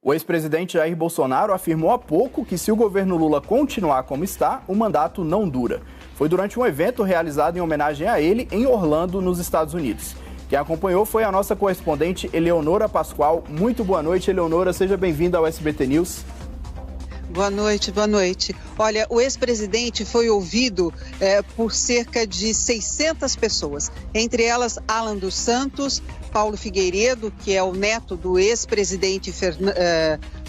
O ex-presidente Jair Bolsonaro afirmou há pouco que se o governo Lula continuar como está, o mandato não dura. Foi durante um evento realizado em homenagem a ele em Orlando, nos Estados Unidos. Quem acompanhou foi a nossa correspondente Eleonora Pascoal. Muito boa noite, Eleonora. Seja bem-vinda ao SBT News. Boa noite, boa noite. Olha, o ex-presidente foi ouvido por cerca de 600 pessoas, entre elas Alan dos Santos, Paulo Figueiredo, que é o neto do ex-presidente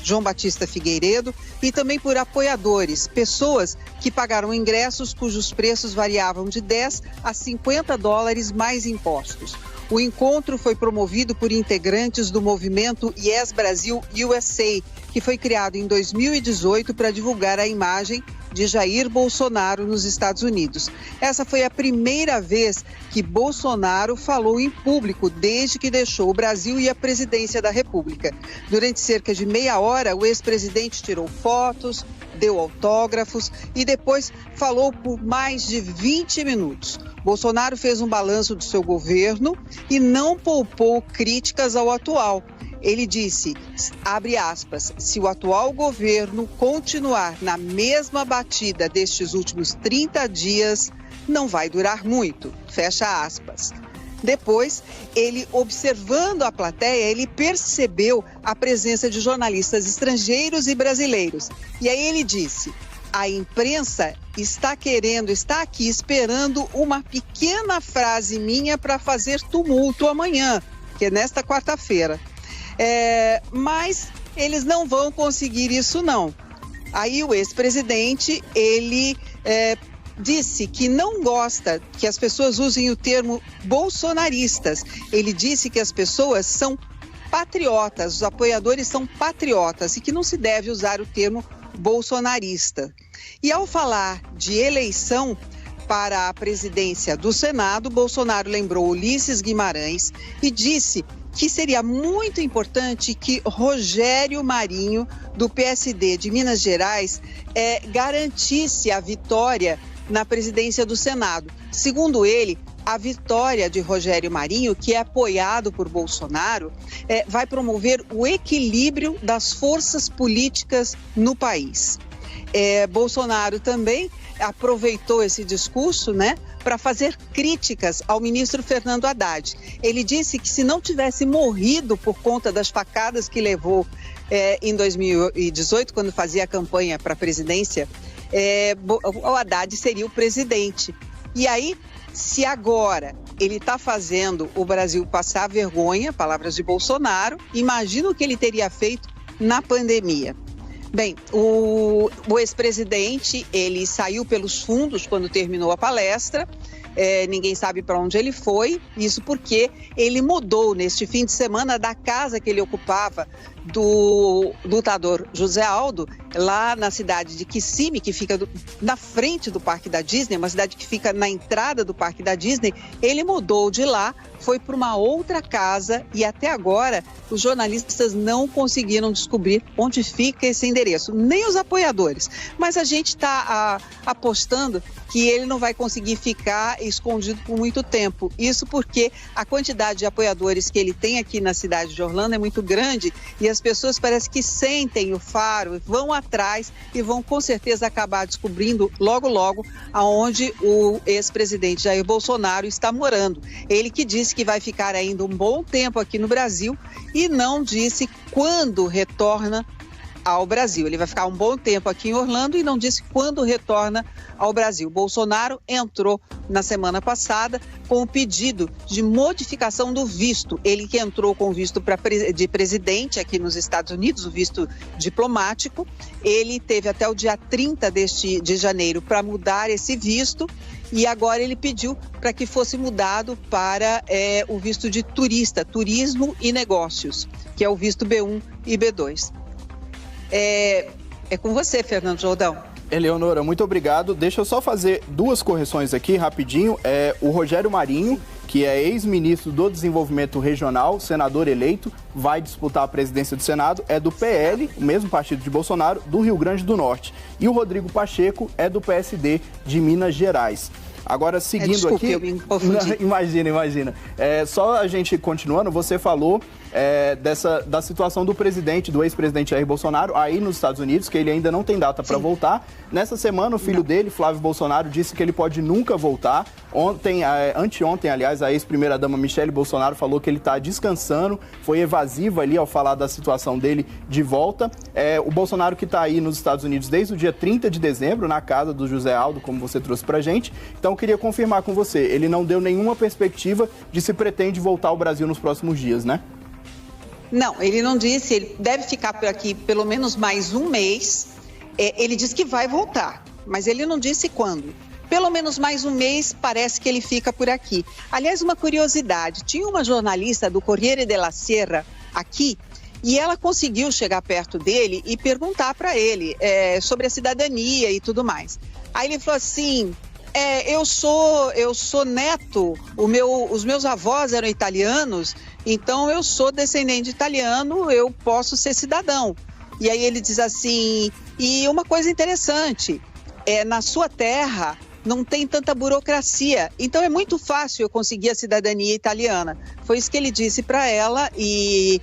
João Batista Figueiredo, e também por apoiadores, pessoas que pagaram ingressos cujos preços variavam de 10 a 50 dólares mais impostos. O encontro foi promovido por integrantes do movimento Yes Brasil USA, que foi criado em 2018 para divulgar a imagem de Jair Bolsonaro nos Estados Unidos. Essa foi a primeira vez que Bolsonaro falou em público desde que deixou o Brasil e a presidência da República. Durante cerca de meia hora, o ex-presidente tirou fotos, deu autógrafos e depois falou por mais de 20 minutos. Bolsonaro fez um balanço do seu governo e não poupou críticas ao atual. Ele disse, abre aspas, se o atual governo continuar na mesma batida destes últimos 30 dias, não vai durar muito, fecha aspas. Depois, ele, observando a plateia, ele percebeu a presença de jornalistas estrangeiros e brasileiros. E aí ele disse, a imprensa está aqui esperando uma pequena frase minha para fazer tumulto amanhã, que é nesta quarta-feira. Mas eles não vão conseguir isso não. Aí o ex-presidente, ele disse que não gosta que as pessoas usem o termo bolsonaristas. Ele disse que as pessoas são patriotas, os apoiadores são patriotas e que não se deve usar o termo bolsonarista. E ao falar de eleição para a presidência do Senado, Bolsonaro lembrou Ulisses Guimarães e disse que seria muito importante que Rogério Marinho, do PSD de Minas Gerais, garantisse a vitória na presidência do Senado. Segundo ele, a vitória de Rogério Marinho, que é apoiado por Bolsonaro, vai promover o equilíbrio das forças políticas no país. Bolsonaro também aproveitou esse discurso, para fazer críticas ao ministro Fernando Haddad. Ele disse que se não tivesse morrido por conta das facadas que levou em 2018, quando fazia a campanha para a presidência, o Haddad seria o presidente. E aí, se agora ele está fazendo o Brasil passar vergonha, palavras de Bolsonaro, imagina o que ele teria feito na pandemia. Bem, o ex-presidente, ele saiu pelos fundos quando terminou a palestra, ninguém sabe para onde ele foi, isso porque ele mudou neste fim de semana da casa que ele ocupava do lutador José Aldo, lá na cidade de Kissimmee, que fica na frente do Parque da Disney, uma cidade que fica na entrada do Parque da Disney. Ele mudou de lá, foi para uma outra casa e até agora os jornalistas não conseguiram descobrir onde fica esse endereço, nem os apoiadores. Mas a gente está apostando que ele não vai conseguir ficar escondido por muito tempo. Isso porque a quantidade de apoiadores que ele tem aqui na cidade de Orlando é muito grande e as pessoas parecem que sentem o faro, vão atrás e vão com certeza acabar descobrindo logo, logo aonde o ex-presidente Jair Bolsonaro está morando. Ele que disse que vai ficar ainda um bom tempo aqui no Brasil e não disse quando retorna ao Brasil. Ele vai ficar um bom tempo aqui em Orlando e não disse quando retorna ao Brasil. Bolsonaro entrou na semana passada com o pedido de modificação do visto. Ele que entrou com o visto de presidente aqui nos Estados Unidos, o visto diplomático. Ele teve até o dia 30 de janeiro para mudar esse visto e agora ele pediu para que fosse mudado para o visto de turista, turismo e negócios, que é o visto B1 e B2. É com você, Fernando Jordão. Eleonora, muito obrigado. Deixa eu só fazer duas correções aqui, rapidinho. O Rogério Marinho, que é ex-ministro do Desenvolvimento Regional, senador eleito, vai disputar a presidência do Senado, é do PL, o mesmo partido de Bolsonaro, do Rio Grande do Norte. E o Rodrigo Pacheco é do PSD de Minas Gerais. Agora, seguindo desculpe, aqui... eu me confundi. Imagina. Só a gente continuando, você falou da situação do ex-presidente Jair Bolsonaro, aí nos Estados Unidos, que ele ainda não tem data para voltar. Nessa semana, o filho dele, Flávio Bolsonaro, disse que ele pode nunca voltar. Anteontem, aliás, a ex-primeira-dama Michele Bolsonaro falou que ele está descansando, foi evasiva ali ao falar da situação dele de volta. O Bolsonaro que está aí nos Estados Unidos desde o dia 30 de dezembro, na casa do José Aldo, como você trouxe pra gente. Então, eu queria confirmar com você, ele não deu nenhuma perspectiva de se pretende voltar ao Brasil nos próximos dias, né? Não, ele não disse, ele deve ficar por aqui pelo menos mais um mês. Ele disse que vai voltar, mas ele não disse quando. Pelo menos mais um mês parece que ele fica por aqui. Aliás, uma curiosidade, tinha uma jornalista do Corriere della Sera aqui e ela conseguiu chegar perto dele e perguntar para ele sobre a cidadania e tudo mais. Aí ele falou assim, eu sou neto, os meus avós eram italianos, então eu sou descendente italiano, eu posso ser cidadão. E aí ele diz assim, e uma coisa interessante, na sua terra não tem tanta burocracia, então é muito fácil eu conseguir a cidadania italiana. Foi isso que ele disse para ela e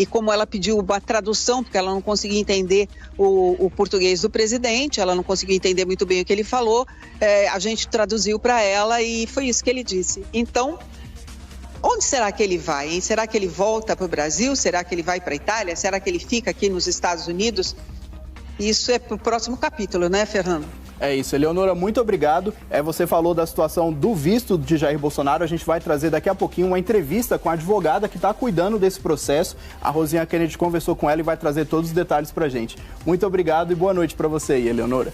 como ela pediu uma tradução, porque ela não conseguia entender o português do presidente, ela não conseguia entender muito bem o que ele falou, a gente traduziu para ela e foi isso que ele disse. Então, onde será que ele vai, hein? Será que ele volta para o Brasil? Será que ele vai para a Itália? Será que ele fica aqui nos Estados Unidos? Isso é para o próximo capítulo, né, Fernando? É isso, Eleonora, muito obrigado. Você falou da situação do visto de Jair Bolsonaro. A gente vai trazer daqui a pouquinho uma entrevista com a advogada que está cuidando desse processo. A Rosinha Kennedy conversou com ela e vai trazer todos os detalhes para a gente. Muito obrigado e boa noite para você aí, Eleonora.